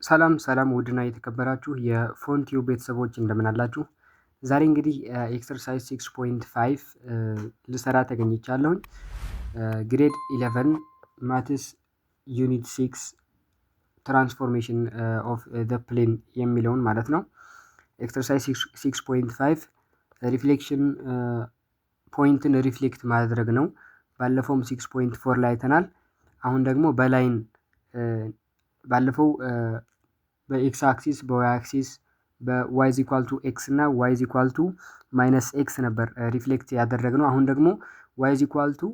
ሰላም ሰላም ውድና የተከበራችሁ የፎንቲዩ ቤተሰቦች እንደምን አላችሁ? ዛሬ እንግዲህ ኤክሰርሳይዝ 6.5 ልሰራ ተገኝቻለሁኝ። ግሬድ 11 ማትስ ዩኒት 6 ትራንስፎርሜሽን ኦፍ ዘ ፕሌን የሚለውን ማለት ነው። ኤክሰርሳይዝ 6.5 ሪፍሌክሽን ፖይንትን ሪፍሌክት ማድረግ ነው። ባለፈውም 6.4 ላይ አይተናል። አሁን ደግሞ በላይን ባለፈው በኤክስ አክሲስ በዋይ አክሲስ በዋይ ኢዝ ኢኳል ቱ ኤክስ እና ዋይ ኢዝ ኢኳል ቱ ማይነስ ኤክስ ነበር ሪፍሌክት ያደረግነው። አሁን ደግሞ ዋይ ኢዝ ኢኳል ቱ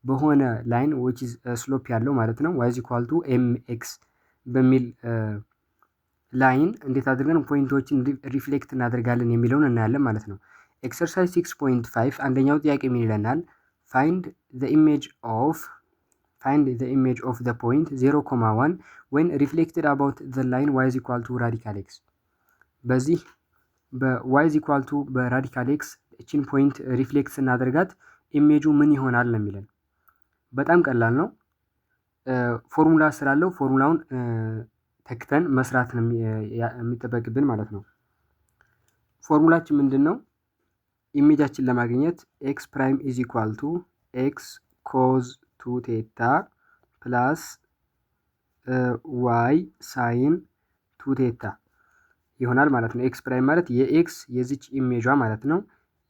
በሆነ ላይን ዊች ኢዝ ስሎፕ ያለው ማለት ነው ዋይ ኢዝ ኢኳል ቱ ኤም ኤክስ በሚል ላይን እንዴት አድርገን ፖይንቶችን ሪፍሌክት እናደርጋለን የሚለውን እናያለን ማለት ነው። ኤክሰርሳይዝ 6.5 አንደኛው ጥያቄ ምን ይለናል? ፋይንድ ዘ ኢሜጅ ኦፍ ዘ ፖይንት 0,1 when reflected about the line y is equal to radical x። በዚህ በy is equal to በራዲካል ኤክስ እችን ፖይንት ሪፍሌክት ስናደርጋት ኢሜጁ ምን ይሆናል ነው የሚለን። በጣም ቀላል ነው። ፎርሙላ ስላለው ፎርሙላውን ተክተን መስራት ነው የሚጠበቅብን ማለት ነው። ፎርሙላችን ምንድን ነው? ኢሜጃችን ለማግኘት ኤክስ ፕራይም ኢዝ ኢኳል ቱ ኤክስ ኮዝ 2 ቴታ ፕላስ ዋይ ሳይን 2 ቴታ ይሆናል ማለት ነው። ኤክስ ፕራይም ማለት የኤክስ የዚች ኢሜጇ ማለት ነው።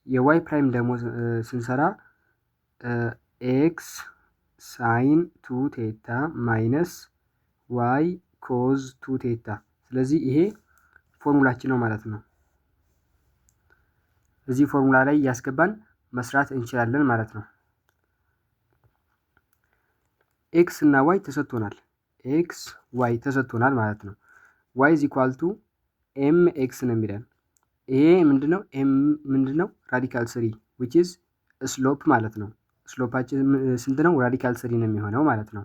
የዋይ ፕራይም ደግሞ ስንሰራ ኤክስ ሳይን 2 ቴታ ማይነስ ዋይ ኮዝ 2 ቴታ። ስለዚህ ይሄ ፎርሙላችን ነው ማለት ነው። እዚህ ፎርሙላ ላይ እያስገባን መስራት እንችላለን ማለት ነው። ኤክስ እና ዋይ ተሰጥቶናል። ኤክስ ዋይ ተሰጥቶናል ማለት ነው። ዋይ ኢዝ ኢኳል ቱ ኤም ኤክስ ነው የሚለን። ይሄ ምንድነው? ኤም ምንድነው? ራዲካል ስሪ ዊች ኢዝ ስሎፕ ማለት ነው። ስሎፓችን ስንት ነው? ራዲካል ስሪ ነው የሚሆነው ማለት ነው።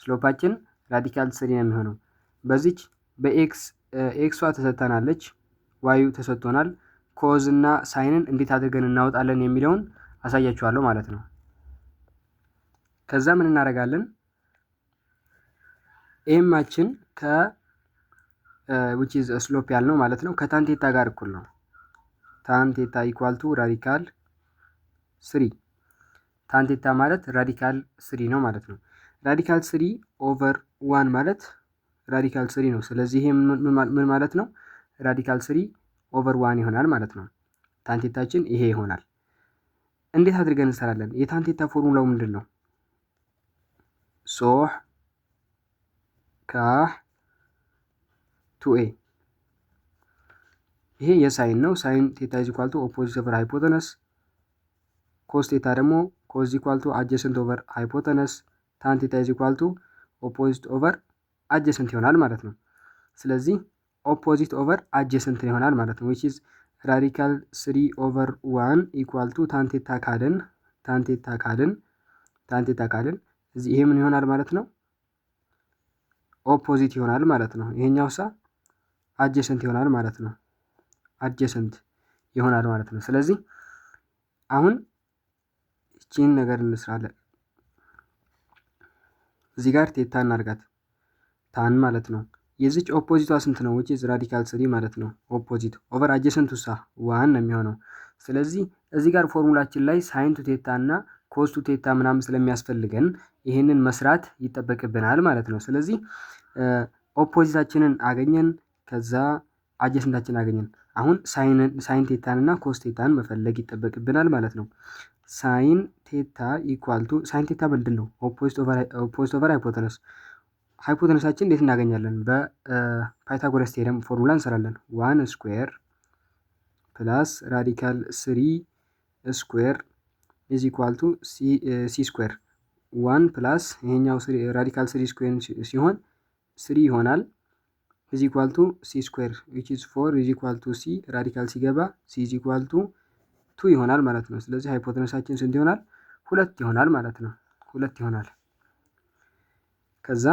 ስሎፓችን ራዲካል ስሪ ነው የሚሆነው። በዚች በኤክስ ኤክሷ ተሰጥተናለች፣ ዋዩ ተሰጥቶናል። ኮዝ እና ሳይንን እንዴት አድርገን እናወጣለን የሚለውን አሳያችኋለሁ ማለት ነው። ከዛ ምን እናደርጋለን? ኤማችን which is ስሎፕ ያልነው ማለት ነው ከታን ቴታ ጋር እኩል ነው። ታን ቴታ ኢኳል ቱ ራዲካል ስሪ። ታን ቴታ ማለት ራዲካል ስሪ ነው ማለት ነው። ራዲካል ስሪ ኦቨር ዋን ማለት ራዲካል ስሪ ነው። ስለዚህ ይሄ ምን ማለት ነው? ራዲካል ስሪ ኦቨር ዋን ይሆናል ማለት ነው። ታን ቴታችን ይሄ ይሆናል። እንዴት አድርገን እንሰራለን? የታን ቴታ ፎርሙላው ምንድን ነው? ሶህ ካህ ቱ ኤ። ይሄ የሳይን ነው። ሳይን ቴታ ኢዝ ኢኳል ቱ ኦፖዚት ኦቨር ሃይፖተነስ። ኮስ ቴታ ደግሞ ኮዝ ኢኳል ቱ አጀሰንት ኦቨር ሃይፖተነስ። ታን ቴታ ኢዝ ኢኳል ቱ ኦፖዚት ኦቨር አጀሰንት ይሆናል ማለት ነው። ስለዚህ ኦፖዚት ኦቨር አጀሰንት ይሆናል ማለት ነው። which is ራዲካል 3 ኦቨር 1 ኢኳል ቱ ታን ቴታ ካልን እዚህ ይሄ ምን ይሆናል ማለት ነው? ኦፖዚት ይሆናል ማለት ነው። ይሄኛው አጀሰንት ይሆናል ማለት ነው። አጀሰንት ይሆናል ማለት ነው። ስለዚህ አሁን እቺን ነገር እንስራለን። እዚህ ጋር ቴታ እናርጋት ታን ማለት ነው። የዚች ኦፖዚቷ ስንት ነው? which is ራዲካል 3 ማለት ነው። ኦፖዚት ኦቨር አጀሰንቱ ዋን ነው የሚሆነው። ስለዚህ እዚህ ጋር ፎርሙላችን ላይ ሳይን ቱ ቴታ እና ኮስ ቱ ቴታ ምናምን ስለሚያስፈልገን ይህንን መስራት ይጠበቅብናል ማለት ነው። ስለዚህ ኦፖዚታችንን አገኘን፣ ከዛ አጀሰንታችንን አገኘን። አሁን ሳይን ቴታን እና ኮስ ቴታን መፈለግ ይጠበቅብናል ማለት ነው። ሳይን ቴታ ኢኳል ቱ ሳይን ቴታ ምንድን ነው? ኦፖዚት ኦቨር ሃይፖተነስ። ሃይፖተነሳችን እንዴት እናገኛለን? በፓይታጎረስ ቴረም ፎርሙላ እንሰራለን። 1 ስኩዌር ፕላስ ራዲካል 3 ስኩዌር ኢዝ ኢኳል ቱ ሲ ስኩዌር። 1 ፕላስ ይሄኛው ራዲካል 3 ስኩዌር ሲሆን 3 ይሆናል ኢዝ ኢኳል ቱ ሲ ስኩዌር which is 4 ኢዝ ኢኳል ቱ ሲ ራዲካል ሲገባ ሲ ኢዝ ኢኳል ቱ 2 ይሆናል ማለት ነው። ስለዚህ ሃይፖተነሳችን ስንት ይሆናል? 2 ይሆናል ማለት ነው። 2 ይሆናል። ከዛ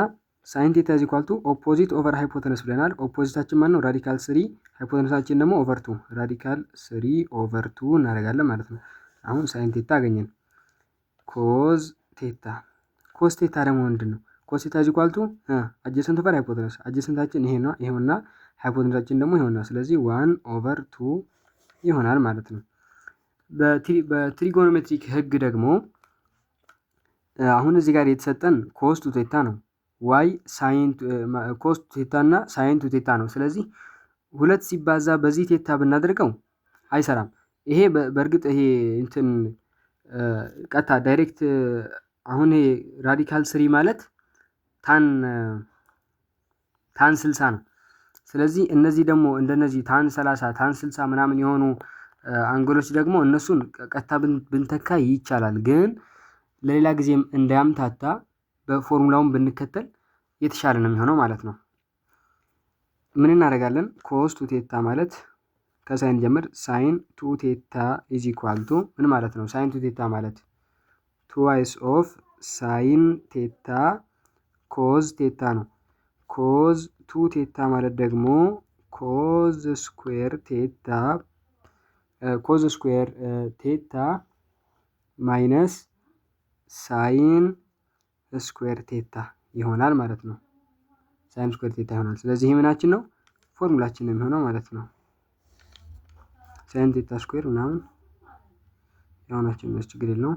ሳይን ቴታ ኢዝ ኢኳል ቱ ኦፖዚት ኦቨር ሃይፖተነስ ብለናል። ኦፖዚታችን ማን ነው? ራዲካል 3። ሃይፖተነሳችን ደግሞ ኦቨር 2 ራዲካል 3 ኦቨር 2 እናደርጋለን ማለት ነው። አሁን ሳይን ቴታ አገኘን። ኮዝ ቴታ ደግሞ ምንድን ነው? ኮስ ቴታ ኢዝ ኢኳል ቱ አጀሰንት ኦቨር ሃይፖቴነስ አጀሰንታችን ይሄ ነው ይሄውና ሃይፖቴነሳችን ደግሞ ይሄውና ስለዚህ 1/2 ይሆናል ማለት ነው። በትሪጎኖሜትሪክ ህግ ደግሞ አሁን እዚህ ጋር የተሰጠን ኮስ ቱ ቴታ ነው። ዋይ ሳይን ኮስ ቱ ቴታ እና ሳይን ቱ ቴታ ነው። ስለዚህ ሁለት ሲባዛ በዚህ ቴታ ብናደርገው አይሰራም። ይሄ በእርግጥ ይሄ እንትን ቀጥታ ዳይሬክት አሁን ይሄ ራዲካል ስሪ ማለት ታን 60 ነው። ስለዚህ እነዚህ ደግሞ እንደነዚህ ታን 30 ታን 60 ምናምን የሆኑ አንግሎች ደግሞ እነሱን ቀጥታ ብንተካ ይቻላል። ግን ለሌላ ጊዜም እንዳያምታታ በፎርሙላውን ብንከተል የተሻለ ነው የሚሆነው ማለት ነው። ምን እናደርጋለን? ኮስ ቱ ቴታ ማለት ከሳይን ጀምር ሳይን ቱ ቴታ ኢዝ ኢኳል ቱ ምን ማለት ነው? ሳይን ቱ ቴታ ማለት ትዋይስ ኦፍ ሳይን ቴታ ኮዝ ቴታ ነው። ኮዝ ቱ ቴታ ማለት ደግሞ ኮዝ ስኩዌር ቴታ ማይነስ ሳይን ስኩዌር ቴታ ይሆናል ማለት ነው። ሳይን ስኩዌር ቴታ ይሆናል። ስለዚህ ምናችን ነው? ፎርሙላችን ነው የሚሆነው ማለት ነው። ሳይን ቴታ ስኩዌር ምናምን የሆናችን ነው፣ ችግር የለውም።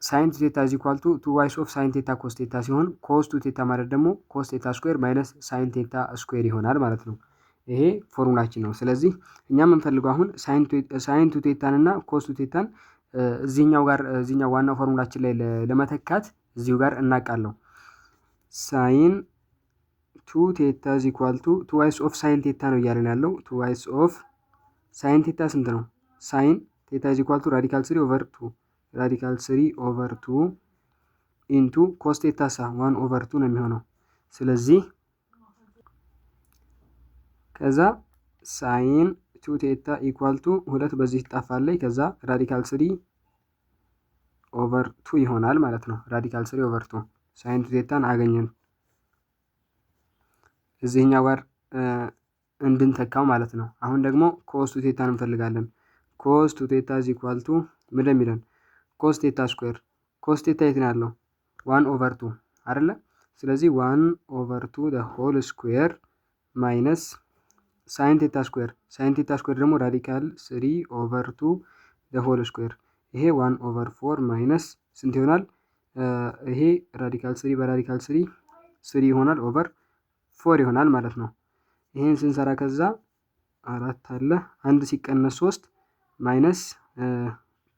ሳይን ቱ ቴታ ኢዝ ኢኳል ቱ 2 ኦፍ ሳይን ቴታ ኮስ ቴታ ሲሆን ኮስ ቱ ቴታ ማለት ደግሞ ኮስ ቴታ ስኩዌር ማይነስ ሳይን ቴታ ስኩዌር ይሆናል ማለት ነው። ይሄ ፎርሙላችን ነው። ስለዚህ እኛ የምንፈልገው አሁን ሳይን ቱ ቴታን እና ኮስ ቱ ቴታን እዚህኛው ዋናው ፎርሙላችን ላይ ለመተካት እዚሁ ጋር እናቃለው። ሳይን ቱ ቴታ ኢዝ ኢኳል ቱ 2 ኦፍ ሳይን ቴታ ነው እያለን ያለው። 2 ኦፍ ሳይን ቴታ ስንት ነው? ሳይን ቴታ ኢዝ ኢኳል ቱ ራዲካል 3 ኦቨር 2 ኢንቱ ኮስ ቴታ 1/2 ነው የሚሆነው። ስለዚህ ከዛ ሳይን ቱ ቴታ ኢኳል ቱ 2 በዚህ ትጣፋለች። ከዛ ራዲካል 3/2 ይሆናል ማለት ነው። ራዲካል 3/2 ሳይን ቱ ቴታን አገኘን እዚህኛው ጋር እንድንተካው ማለት ነው። አሁን ደግሞ ኮስ ቱ ቴታን እንፈልጋለን። ኮስ ቱ ቴታ ኢዝ ኢኳል ቱ ምን እንደሚለን ኮስ ቴታ ስኩዌር። ኮስ ቴታ የት ነው ያለው? 1/2 አይደለ? ስለዚህ 1/2 the whole square ማይነስ ሳይን ቴታ ስኩዌር። ሳይን ቴታ ስኩዌር ደግሞ ራዲካል 3/2 the whole square። ይሄ 1/4 ማይነስ ስንት ይሆናል? ይሄ ራዲካል 3 በራዲካል 3 ይሆናል ኦቨር 4 ይሆናል ማለት ነው። ይሄን ስንሰራ ከዛ 4 አለ 1 ሲቀነስ 3 ማይነስ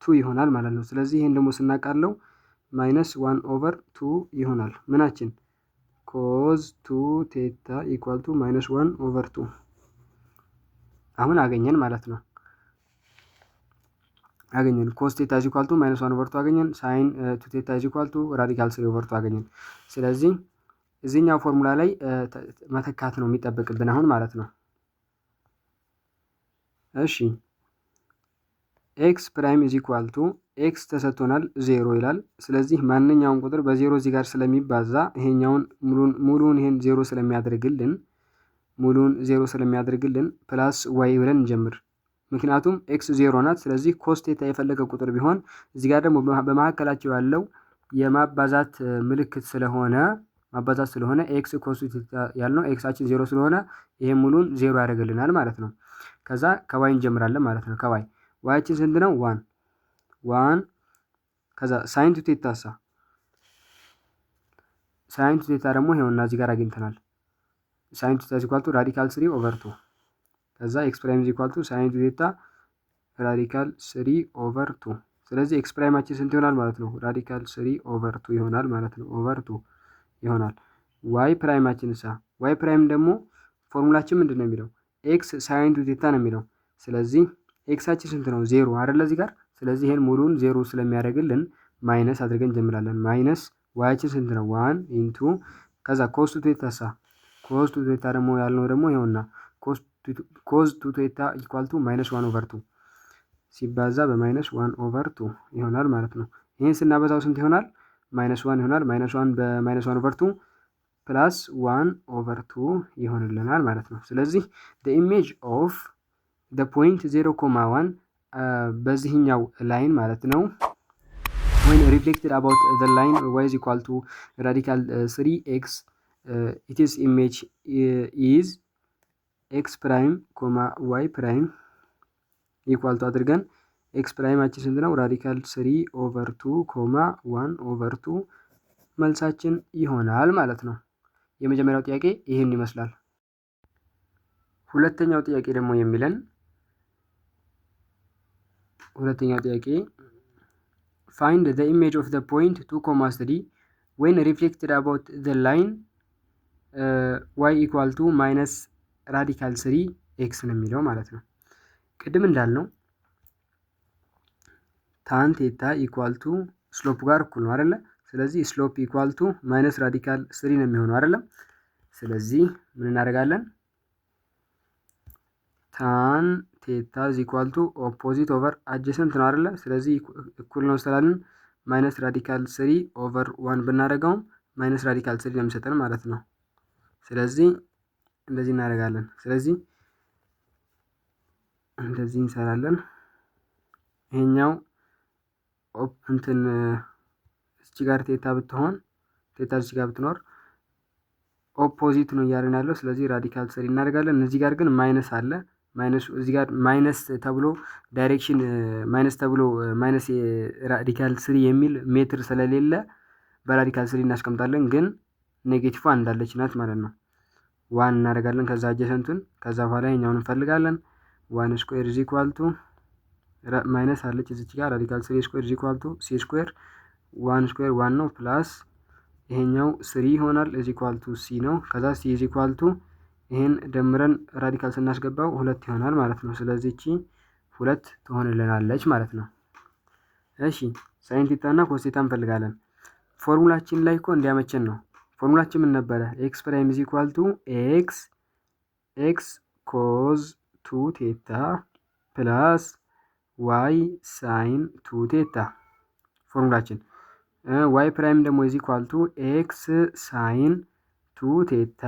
2 ይሆናል ማለት ነው። ስለዚህ ይሄን ደግሞ ስናቃለው ማይነስ 1/2 ይሆናል። ምናችን ኮዝ ቱ ቴታ ኢኳል ቱ ማይነስ 1/2 አሁን አገኘን ማለት ነው። አገኘን ኮስ ቴታ ኢዝ ኢኳል ቱ ማይነስ 1/2 አገኘን። ሳይን ቱ ቴታ ኢዝ ኢኳል ቱ ራዲካል 3/2 አገኘን። ስለዚህ እዚህኛው ፎርሙላ ላይ መተካት ነው የሚጠበቅብን አሁን ማለት ነው። እሺ ኤክስ ፕራይም ኢዝ ኢኳል ቱ ኤክስ ተሰጥቶናል 0 ይላል። ስለዚህ ማንኛውም ቁጥር በ0 እዚህ ጋር ስለሚባዛ ይሄኛውን ሙሉን ይሄን 0 ስለሚያደርግልን ፕላስ ዋይ ብለን እንጀምር። ምክንያቱም ኤክስ 0 ናት። ስለዚህ ኮስ ቴታ የፈለገ ቁጥር ቢሆን እዚህ ጋር ደግሞ በመካከላቸው ያለው የማባዛት ምልክት ስለሆነ ኤክስ ኮስ ቴታ ያልነው ኤክሳችን 0 ስለሆነ ይሄን ሙሉን 0 ያደርግልናል ማለት ነው። ከዛ ከዋይ እንጀምራለን ማለት ነው። ከዋይ ዋያችን ስንት ነው? 1 ከዛ ሳይን ቱ ቴታ ሳይን ቱ ቴታ ደግሞ ይሄውና እዚህ ጋር አግኝተናል። ሳይን ቱ ቴታ ኢኳል ቱ ራዲካል 3/2 ከዛ ኤክስ ፕራይም ኢኳል ቱ ሳይን ቱ ቴታ ራዲካል 3/2 ስለዚህ ኤክስ ፕራይማችን ስንት ይሆናል ማለት ነው? ራዲካል 3/2 ይሆናል ማለት ነው። ኦቨር 2 ይሆናል። ዋይ ፕራይማችን ዋይ ፕራይም ደግሞ ፎርሙላችን ምንድን ነው የሚለው? ኤክስ ሳይን ቱ ቴታ ነው የሚለው። ስለዚህ ኤክሳችን ስንት ነው? 0 አይደለ እዚህ ጋር። ስለዚህ ይሄን ሙሉን 0 ስለሚያደርግልን ማይነስ አድርገን እንጀምራለን። ማይነስ ዋያችን ስንት ነው? 1 ኢንቱ ከዛ ኮስ ቱ ቴታ ኮስ ቱ ቴታ ደግሞ ያልነው ደግሞ ይኸውና ኮስ ቱ ቴታ ኢኳል ቱ ማይነስ 1/2 ሲባዛ በማይነስ 1/2 ይሆናል ማለት ነው። ይሄን ስናበዛው ስንት ይሆናል? ማይነስ 1 ይሆናል። ማይነስ 1 በማይነስ 1/2 ፕላስ 1/2 ይሆንልናል ማለት ነው። ስለዚህ the image of the point 0,1 በዚህኛው ላይን ማለት ነው when reflected about the line y is equal to radical 3x its image is x ፕራይም ኮማ y ፕራይም ኢኳል ቱ አድርገን ኤክስ ፕራይማችን ስንት ነው? ራዲካል 3 ኦቨር 2 ኮማ 1 ኦቨር 2 መልሳችን ይሆናል ማለት ነው። የመጀመሪያው ጥያቄ ይህን ይመስላል። ሁለተኛው ጥያቄ ደግሞ የሚለን find the image of the point 2, 3 when reflected about the line y equal to minus radical 3 x ነው የሚለው ማለት ነው። ቅድም እንዳልነው ታን ቴታ ኢኳል ቱ ስሎፕ ጋር እኩል ነው አይደለ? ስለዚህ ስሎፕ ኢኳል ቱ ማይነስ ራዲካል 3 ነው የሚሆነው አይደለ? ስለዚህ ምን እናደርጋለን? ታን ቴታ ኢዝ ኢኳል ቱ ኦፖዚት ኦቨር አጀሰንት ነው አይደለ? ስለዚህ እኩል ነው ስላልን ማይነስ ራዲካል 3 ኦቨር 1 ብናደርገውም ማይነስ ራዲካል 3 ነው የሚሰጠን ማለት ነው። ስለዚህ እንደዚህ እናደርጋለን። ስለዚህ እንደዚህ እንሰራለን። ይሄኛው እንትን እዚህ ጋር ቴታ ብትሆን ቴታ እዚህ ጋር ብትኖር ኦፖዚት ነው እያልን ያለው። ስለዚህ ራዲካል 3 እናደርጋለን። እዚህ ጋር ግን ማይነስ አለ። ማይነስ እዚህ ጋር ማይነስ ተብሎ ዳይሬክሽን ማይነስ ተብሎ ማይነስ ራዲካል 3 የሚል ሜትር ስለሌለ በራዲካል 3 እናስቀምጣለን። ግን ኔጌቲቭ እንዳለች ናት ማለት ነው። 1 እናደርጋለን። ከዛ አጀሰንቱን ከዛ በኋላ ይሄኛውን እንፈልጋለን። 1 ስኩዌር ኢዝ ኢኳል ቱ ማይነስ አለች እዚች ጋር ራዲካል 3 ስኩዌር ኢዝ ኢኳል ቱ ሲ ስኩዌር 1 ስኩዌር 1 ነው ፕላስ ይሄኛው 3 ይሆናል ኢዝ ኢኳል ቱ ሲ ነው። ከዛ ሲ ኢዝ ኢኳል ቱ ይሄን ደምረን ራዲካል ስናስገባው 2 ይሆናል ማለት ነው። ስለዚህ እቺ 2 ትሆንልናለች ማለት ነው። እሺ ሳይን ቴታ እና ኮስ ቴታ እንፈልጋለን። ፎርሙላችን ላይ እኮ እንዲያመቸን ነው። ፎርሙላችን ምን ነበረ? ኤክስ ፕራይም ኢዝ ኢኳል ቱ ኤክስ ኮዝ 2 ቴታ ፕላስ ዋይ ሳይን 2 ቴታ ፎርሙላችን። ዋይ ፕራይም ደግሞ ኢዝ ኢኳል ቱ ኤክስ ሳይን 2 ቴታ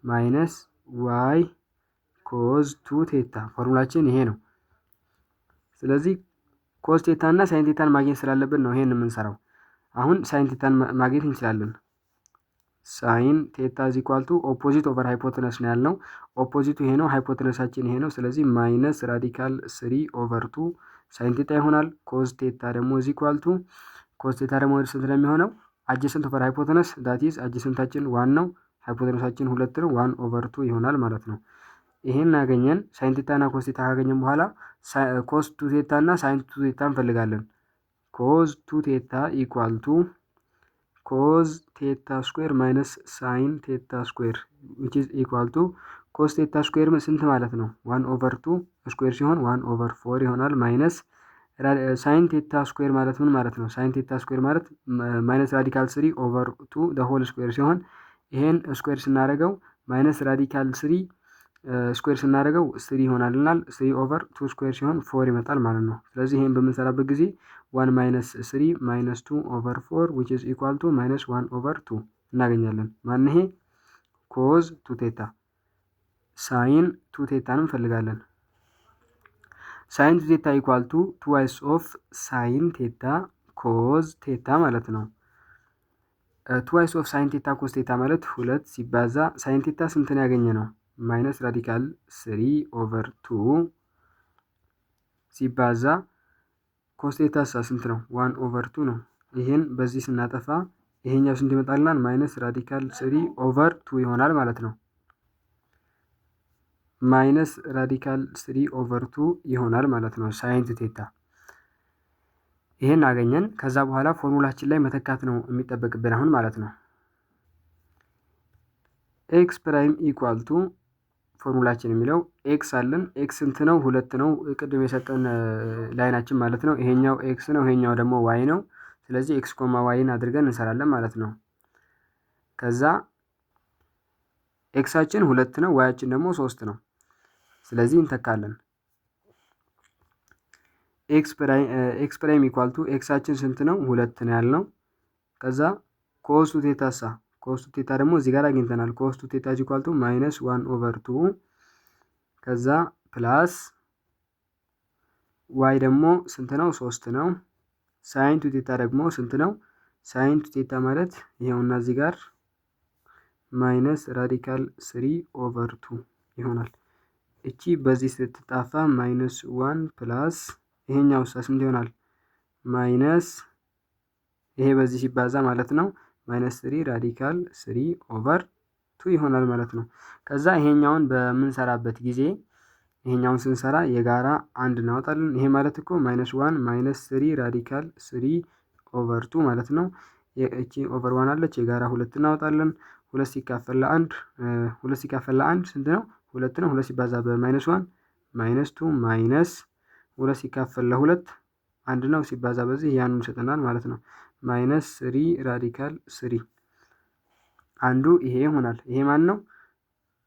ማይነስ ዋይ ኮዝ 2 ቴታ ፎርሙላችን ይሄ ነው። ስለዚህ ኮዝ ቴታ እና ሳይን ቴታን ማግኘት ስላለብን ነው ይሄን የምንሰራው። አሁን ሳይን ቴታን ማግኘት እንችላለን። ሳይን ቴታ ኢዝ ኢኳል ቱ ኦፖዚት ኦቨር ሃይፖተነስ ነው ያልነው። ኦፖዚቱ ይሄ ነው፣ ሃይፖተነሳችን ይሄ ነው። ስለዚህ ማይነስ ራዲካል 3 ኦቨር 2 ሳይን ቴታ ይሆናል። ኮዝ ቴታ ደግሞ ኢዝ ኢኳል ቱ ኮዝ ቴታ ደግሞ ስንት ነው የሚሆነው? አጀሰንት ኦቨር ሃይፖተነስ ዳት ኢዝ አጀሰንታችን 1 ነው፣ ሃይፖተነሳችን 2 ነው። 1 ኦቨር 2 ይሆናል ማለት ነው። ይሄን አገኘን። ሳይን ቴታ እና ኮስ ቴታ ካገኘን በኋላ ኮስ 2 ቴታ እና ሳይን 2 ቴታ እንፈልጋለን። ኮዝ 2 ቴታ ኢኳል ቱ ኮዝ ቴታ ስኩዌር ማይነስ ሳይን ቴታ ስኩዌር which is equal to ኮስ ቴታ ስኩዌር ስንት ማለት ነው? 1 ኦቨር 2 ስኩዌር ሲሆን 1 ኦቨር 4 ይሆናል። ማይነስ ሳይን ቴታ ስኩዌር ማለት ምን ማለት ነው? ሳይን ቴታ ስኩዌር ማለት ማይነስ ራዲካል 3 ኦቨር 2 the whole ስኩዌር ሲሆን ይሄን ስኩዌር ስናደርገው ማይነስ ራዲካል 3 ስኩዌር ስናደርገው 3 ይሆናልናል። 3 ኦቨር 2 ስኩዌር ሲሆን 4 ይመጣል ማለት ነው። ስለዚህ ይሄን በምንሰራበት ጊዜ 1 ማይነስ 3 ማይነስ 2 ኦቨር 4 which is equal to ማይነስ 1 ኦቨር 2 እናገኛለን። ማን ይሄ? ኮዝ 2 ቴታ። ሳይን 2 ቴታን እንፈልጋለን። ሳይን 2 ቴታ ኢኳል ቱ ትዋይስ ኦፍ ሳይን ቴታ ኮዝ ቴታ ማለት ነው። ትዋይስ ኦፍ ሳይን ቴታ ኮዝ ቴታ ማለት 2 ሲባዛ ሳይን ቴታ ስንትን ያገኘ ነው? ማይነስ ራዲካል 3 ኦቨር 2 ሲባዛ ኮስ ቴታ ስንት ነው? 1 ኦቨር 2 ነው። ይሄን በዚህ ስናጠፋ ይሄኛው ስንት ይመጣልናል? ማይነስ ራዲካል 3 ኦቨር 2 ይሆናል ማለት ነው። ማይነስ ራዲካል 3 ኦቨር 2 ይሆናል ማለት ነው ሳይን ቴታ። ይሄን አገኘን። ከዛ በኋላ ፎርሙላችን ላይ መተካት ነው የሚጠበቅብን አሁን ማለት ነው። ኤክስ ፕራይም ኢኳል ቱ ፎርሙላችን የሚለው ኤክስ አለን። ኤክስ ስንት ነው? 2 ነው። ቅድም የሰጠን ላይናችን ማለት ነው። ይሄኛው ኤክስ ነው፣ ይሄኛው ደግሞ ዋይ ነው። ስለዚህ ኤክስ ኮማ ዋይን አድርገን እንሰራለን ማለት ነው። ከዛ ኤክሳችን 2 ነው፣ ዋያችን ደግሞ 3 ነው። ስለዚህ እንተካለን። ኤክስ ፕራይም ኢኳል ቱ ኤክሳችን ስንት ነው? 2 ነው ያልነው። ከዛ ኮስ 2 ቴታሳ ኮስ 2 ቴታ ደግሞ እዚህ ጋር አግኝተናል። ኮስ 2 ቴታ ኢኳል ቱ ማይነስ 1 ኦቨር 2 ከዛ ፕላስ ዋይ ደግሞ ስንት ነው? 3 ነው። ሳይን ቱ ቴታ ደግሞ ስንት ነው? ሳይን ቱ ቴታ ማለት ይሄውና እዚህ ጋር ማይነስ ራዲካል 3/2 ይሆናል። እቺ በዚህ ስትጣፋ ማይነስ 1 ፕላስ ይሄኛው ስንት ይሆናል? ማይነስ ይሄ በዚህ ሲባዛ ማለት ነው ማይነስ 3 ራዲካል 3/2 ይሆናል ማለት ነው። ከዛ ይሄኛውን በምንሰራበት ጊዜ ይሄኛውን ስንሰራ የጋራ አንድ እናወጣለን። ይሄ ማለት እኮ ማይነስ 1 ማይነስ 3 ራዲካል 3/2 ማለት ነው። እቺ ኦቨር 1 አለች የጋራ ሁለት እናወጣለን። ሁለት ሲካፈል ለአንድ ስንት ነው? ሁለት ነው። ሁለት ሲባዛ በማይነስ 1 ማይነስ 2 ማይነስ ሁለት ሲካፈል ለሁለት አንድ ነው። ሲባዛ በዚህ ያንን ይሰጠናል ማለት ነው። ማይነስ 3 ራዲካል 3 አንዱ ይሄ ይሆናል። ይሄ ማን ነው?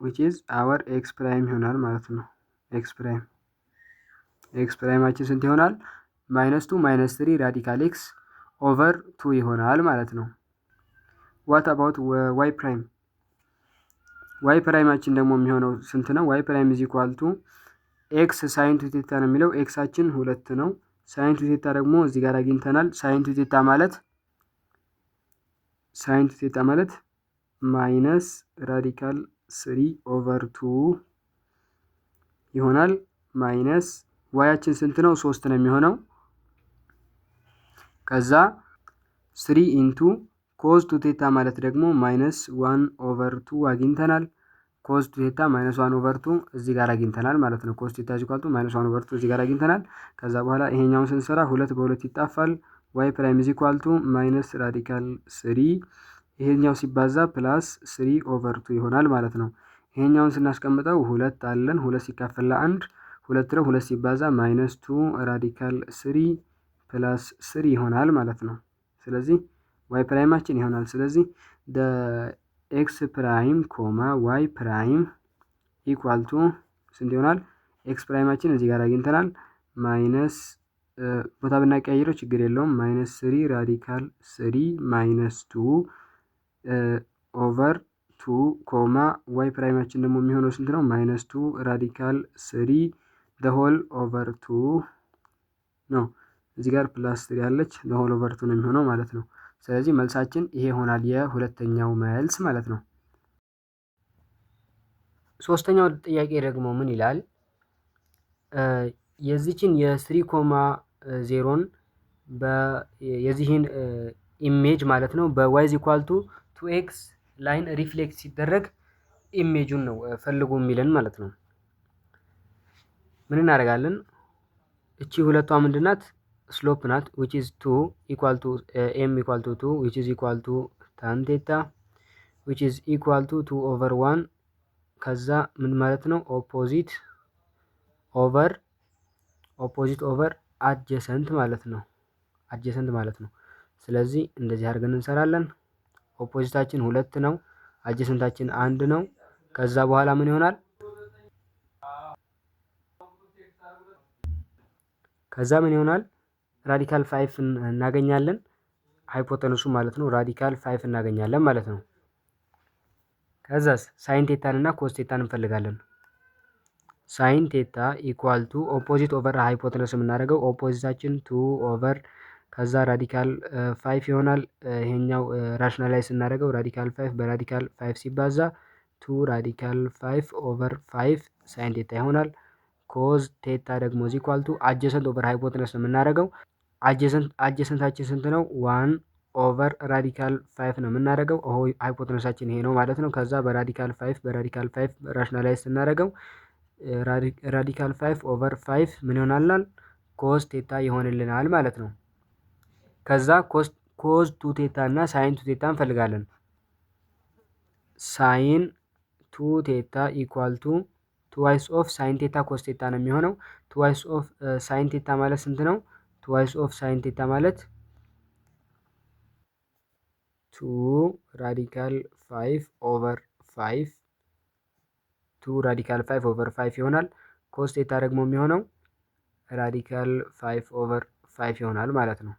which is our x ፕራይም ይሆናል ማለት ነው። x ፕራይማችን ስንት ይሆናል? ማይነስ 2 ማይነስ 3 ራዲካል x ኦቨር 2 ይሆናል ማለት ነው። what about y ፕራይም? y ፕራይማችን ደግሞ የሚሆነው ስንት ነው? y ፕራይም is equal to x ሳይን ቱ ቴታ ነው የሚለው ኤክሳችን 2 ነው። ሳይን ቱ ቴታ ደግሞ እዚህ ጋር አግኝተናል። ሳይን ቱ ቴታ ማለት ማይነስ ራዲካል 3/2 ይሆናል። ማይነስ ዋያችን ስንት ነው? 3 ነው የሚሆነው። ከዛ 3 ኢንቱ ኮዝ ቱ ቴታ ማለት ደግሞ ማይነስ 1/2 አግኝተናል። ኮዝ ቱ ቴታ ማይነስ 1/2 እዚህ ጋር አግኝተናል ማለት ነው። ኮዝ ቴታ ኢኳል ቱ ማይነስ 1/2 እዚህ ጋር አግኝተናል። ከዛ በኋላ ይሄኛውን ስንሰራ 2 በ2 ይጣፋል። y ፕራይም ኢዝ ኢኳል ቱ ማይነስ ራዲካል 3 ይሄኛው ሲባዛ ፕላስ 3/2 ይሆናል ማለት ነው። ይሄኛውን ስናስቀምጠው 2 አለን። 2 ሲካፈል ለአንድ 2 ነው። 2 ሲባዛ ማይነስ 2 ራዲካል 3 ፕላስ 3 ይሆናል ማለት ነው። ስለዚህ y ፕራይማችን ይሆናል። ስለዚህ ኤክስ ፕራይም ኮማ ዋይ ፕራይም ኢኳል ቱ ስንት ይሆናል? ኤክስ ፕራይማችን እዚህ ጋር አግኝተናል። ማይነስ ቦታ ብናቀያይረው ችግር የለውም። ማይነስ 3 ራዲካል 3 ማይነስ 2 ኦቨር 2 ኮማ ዋይ ፕራይማችን ደግሞ የሚሆነው ስንት ነው? ማይነስ 2 ራዲካል 3 ዘ ሆል ኦቨር 2 ነው። እዚህ ጋር ፕላስ 3 ያለች ዘ ሆል ኦቨር 2 ነው የሚሆነው ማለት ነው። ስለዚህ መልሳችን ይሄ ይሆናል፣ የሁለተኛው መልስ ማለት ነው። ሶስተኛው ጥያቄ ደግሞ ምን ይላል? የዚችን የ3,0ን የዚህን ኢሜጅ ማለት ነው በዋይዝ ኢኳል ቱ 2x ላይን ሪፍሌክት ሲደረግ ኢሜጁን ነው ፈልጉ የሚለን ማለት ነው። ምን እናደርጋለን? እቺ ሁለቷ ምንድናት? ስሎፕ ናት which is 2 equal to m equal to 2 which is equal to tan theta which is equal to 2 over 1 ከዛ ምን ማለት ነው? ኦፖዚት ኦቨር አጀሰንት ማለት ነው። ስለዚህ እንደዚህ አድርገን እንሰራለን። ኦፖዚታችን 2 ነው፣ አጀሰንታችን 1 ነው። ከዛ በኋላ ምን ይሆናል? ራዲካል 5 እናገኛለን። ሃይፖተነሱ ማለት ነው ራዲካል 5 እናገኛለን ማለት ነው። ከዛስ ሳይን ቴታን እና ኮስ ቴታን እንፈልጋለን። ሳይን ቴታ ኢኳል ቱ ኦፖዚት ኦቨር ሃይፖተነስ የምናደርገው ኦፖዚታችን 2 ኦቨር ከዛ ራዲካል 5 ይሆናል። ይሄኛው ራሽናላይዝ ስናደርገው ራዲካል 5 በራዲካል 5 ሲባዛ 2 ራዲካል 5 ኦቨር 5 ሳይን ቴታ ይሆናል። ኮዝ ቴታ ደግሞ ኢኳል ቱ አጀሰንት ኦቨር ሃይፖተነስ ነው የምናደርገው። አጀሰንታችን ስንት ነው? 1 ኦቨር ራዲካል 5 ነው የምናደርገው። ሃይፖተነሳችን ይሄ ነው ማለት ነው። ከዛ በራዲካል 5 ራሽናላይዝ ስናደርገው ራዲካል 5 ኦቨር 5 ምን ይሆናል? ኮዝ ቴታ ይሆንልናል ማለት ነው። ከዛ ኮዝ ቱ ቴታ እና ሳይን ቱ ቴታ እንፈልጋለን። ሳይን ቱ ቴታ ኢኳል ቱ ትዋይስ ኦፍ ሳይን ቴታ ኮስ ቴታ ነው የሚሆነው። ትዋይስ ኦፍ ሳይን ቴታ ማለት ስንት ነው? ትዋይስ ኦፍ ሳይን ቴታ ማለት 2 ራዲካል 5 ኦቨር 5 2 ራዲካል 5 ኦቨር 5 ይሆናል። ኮስ ቴታ ደግሞ የሚሆነው ራዲካል 5 ኦቨር 5 ይሆናል ማለት ነው።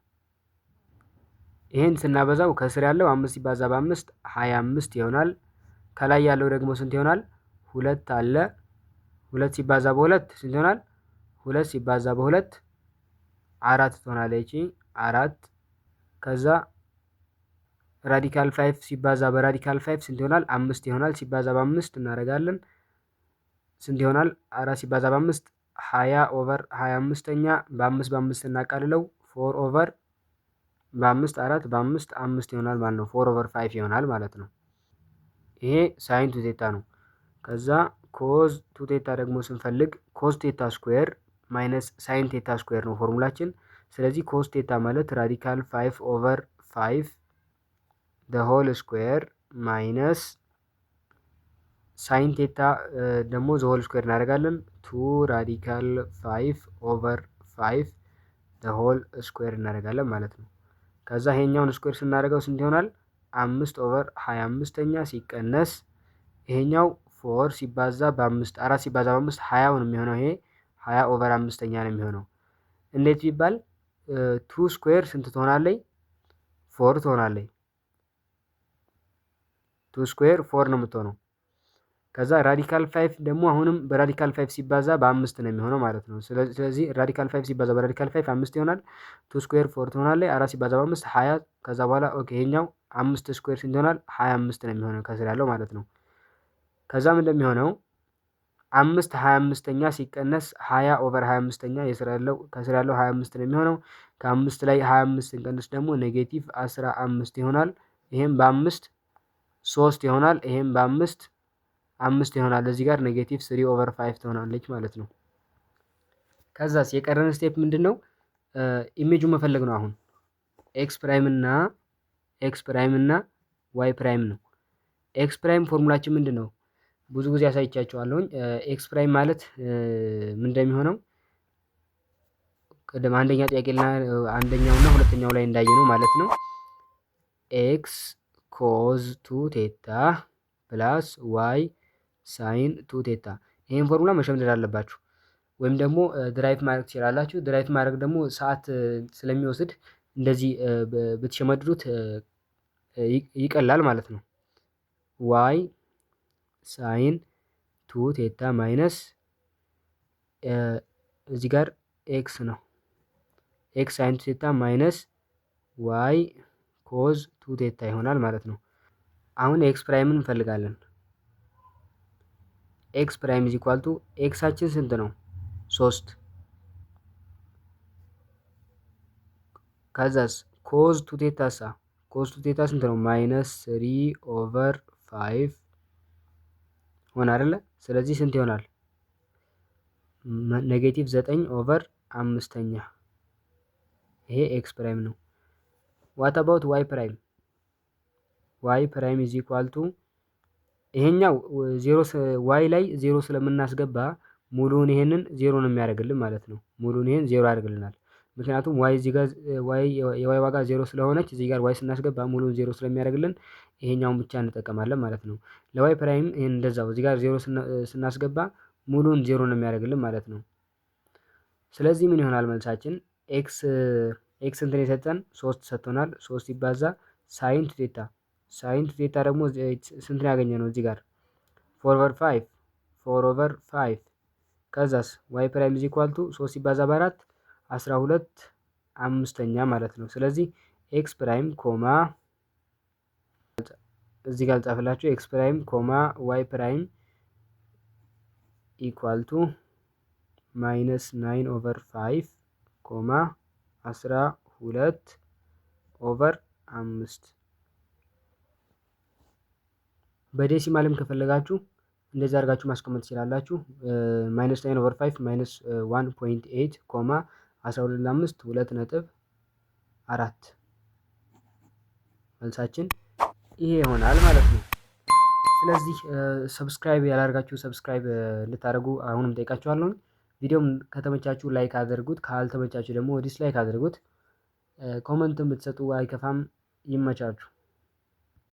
ይሄን ስናበዛው ከስር ያለው 5 ሲባዛ በ5 25 ይሆናል። ከላይ ያለው ደግሞ ስንት ይሆናል? 2 አለ። 2 ሲባዛ በ2 ስንት ይሆናል? 2 ሲባዛ በ2 4 ትሆናለች። 4 ከዛ ራዲካል 5 ሲባዛ በራዲካል 5 ስንት ይሆናል? 5 ይሆናል። ሲባዛ በ5 እናደርጋለን ስንት ይሆናል? 4 ሲባዛ በ5 20 ኦቨር 25ኛ በ5 በ5 እናቃልለው 4 ኦቨር በ5 4 በ5 5 ይሆናል ማለት ነው። 4 ኦቨር 5 ይሆናል ማለት ነው። ይሄ ሳይን ቱ ቴታ ነው። ከዛ ኮዝ ቱ ቴታ ደግሞ ስንፈልግ ኮዝ ቴታ ስኩዌር ማይነስ ሳይን ቴታ ስኩዌር ነው ፎርሙላችን። ስለዚህ ኮዝ ቴታ ማለት ራዲካል 5 ኦቨር 5 the whole square ማይነስ ሳይን ቴታ ደግሞ the whole square እናደርጋለን 2 ራዲካል 5 ኦቨር 5 the whole square እናደርጋለን ማለት ነው። ከዛ ይሄኛውን ስኩዌር ስናደርገው ስንት ይሆናል? 5 ኦቨር 25ኛ ሲቀነስ ይሄኛው 4 ሲባዛ በ5 4 ሲባዛ በ5 20 ነው የሚሆነው። ይሄ 20 ኦቨር 5ኛ ነው የሚሆነው። እንዴት ቢባል 2 ስኩዌር ስንት ትሆናለች? 4 ትሆናለች። 2 ስኩዌር 4 ነው የምትሆነው። ከዛ ራዲካል 5 ደግሞ አሁንም በራዲካል 5 ሲባዛ በ5 ነው የሚሆነው ማለት ነው። ስለዚህ ራዲካል 5 ሲባዛ በራዲካል 5 5 ይሆናል። 2 ስኩዌር 4 ትሆናለች። 4 ሲባዛ በ5 20 ከዛ በኋላ ኦኬ ይሄኛው 5 ስኩዌር ስንት ይሆናል? 25 ነው የሚሆነው ከስር ያለው ማለት ነው። ከዛም እንደሚሆነው 5 25ኛ ሲቀነስ 20 ኦቨር 25ኛ ከስር ያለው 25 ነው የሚሆነው። ከ5 ላይ 25 ስንቀንስ ደግሞ ኔጌቲቭ 15 ይሆናል። ይሄም በ5 3 ይሆናል። ይሄም በ5 5 ይሆናል። እዚህ ጋር ኔጌቲቭ 3 ኦቨር 5 ትሆናለች ማለት ነው። ከዛስ የቀረን ስቴፕ ምንድነው? ኢሜጁን መፈለግ ነው። አሁን ኤክስ ፕራይም እና ዋይ ፕራይም ነው። ኤክስ ፕራይም ፎርሙላችን ምንድነው? ብዙ ጊዜ አሳይቻችኋለሁኝ። ኤክስ ፕራይም ማለት ምን እንደሚሆነው ቅድም አንደኛውና ሁለተኛው ላይ እንዳየነው ማለት ነው። ኤክስ ኮዝ ቱ ቴታ ፕላስ ዋይ ሳይን ቱ ቴታ። ይሄን ፎርሙላ መሸምደድ አለባችሁ፣ ወይም ደግሞ ድራይቭ ማድረግ ትችላላችሁ። ድራይቭ ማድረግ ደግሞ ሰዓት ስለሚወስድ እንደዚህ ብትሸመድዱት ይቀላል ማለት ነው። ዋይ ሳይን ቱ ቴታ ማይነስ እዚህ ጋር ኤክስ ነው። ኤክስ ሳይን ቱ ቴታ ማይነስ ዋይ ኮዝ ቱ ቴታ ይሆናል ማለት ነው። አሁን ኤክስ ፕራይምን እንፈልጋለን። ኤክስ ፕራይም ኢዝ ኢኳል ቱ ኤክሳችን ስንት ነው? 3 ከዛስ ኮዝ ቱ ቴታሳ ኮዝ ቱ ቴታ ስንት ነው? ማይነስ 3 ኦቨር 5 ሆነ አይደለ? ስለዚህ ስንት ይሆናል? ኔጌቲቭ 9 ኦቨር 5ኛ። ይሄ ኤክስ ፕራይም ነው። ዋት አባውት ዋይ ፕራይም? ዋይ ፕራይም ኢዝ ኢኳል ቱ ይሄኛው ዋይ ላይ 0 ስለምናስገባ ሙሉውን ይሄንን 0 ነው የሚያደርግልን ማለት ነው። ሙሉውን ይሄን 0 ያደርግልናል። ምክንያቱም ዋይ እዚህ ጋር የዋይ ዋጋ 0 ስለሆነች እዚህ ጋር ዋይ ስናስገባ ሙሉውን 0 ስለሚያደርግልን ይሄኛውን ብቻ እንጠቀማለን ማለት ነው። ለዋይ ፕራይም ይሄን እንደዛው እዚህ ጋር 0 ስናስገባ ሙሉውን 0 ነው የሚያደርግልን ማለት ነው። ስለዚህ ምን ይሆናል መልሳችን? ኤክስ እንትን የሰጠን 3 ሰጥቶናል። 3 ይባዛ ሳይን ቱ ቴታ ደግሞ ስንት ነው ያገኘነው? እዚህ ጋር 4 ኦቨር 5 ከዛስ ዋይ ፕራይም ኢዝ ኢኳል ቱ 3 ሲባዛ በ4 12 5ኛ ማለት ነው። ስለዚህ ኤክስ ፕራይም ኮማ እዚህ ጋር ጻፍላችሁ ኤክስ ፕራይም ኮማ ዋይ ፕራይም ኢኳል ቱ ማይነስ 9 ኦቨር 5 ኮማ 12 ኦቨር 5። በዴሲማልም ከፈለጋችሁ እንደዚህ አድርጋችሁ ማስቀመጥ ትችላላችሁ። ማይነስ 9 ኦቨር 5 ማይነስ 1.8 ኮማ 12 ለ5 2.4 መልሳችን ይሄ ይሆናል ማለት ነው። ስለዚህ ሰብስክራይብ ያላደርጋችሁ ሰብስክራይብ እንድታደርጉ አሁንም ጠይቃችኋለሁ። ቪዲዮም ከተመቻችሁ ላይክ አድርጉት፣ ካልተመቻችሁ ደግሞ ዲስላይክ አድርጉት። ኮመንትም ብትሰጡ አይከፋም። ይመቻችሁ።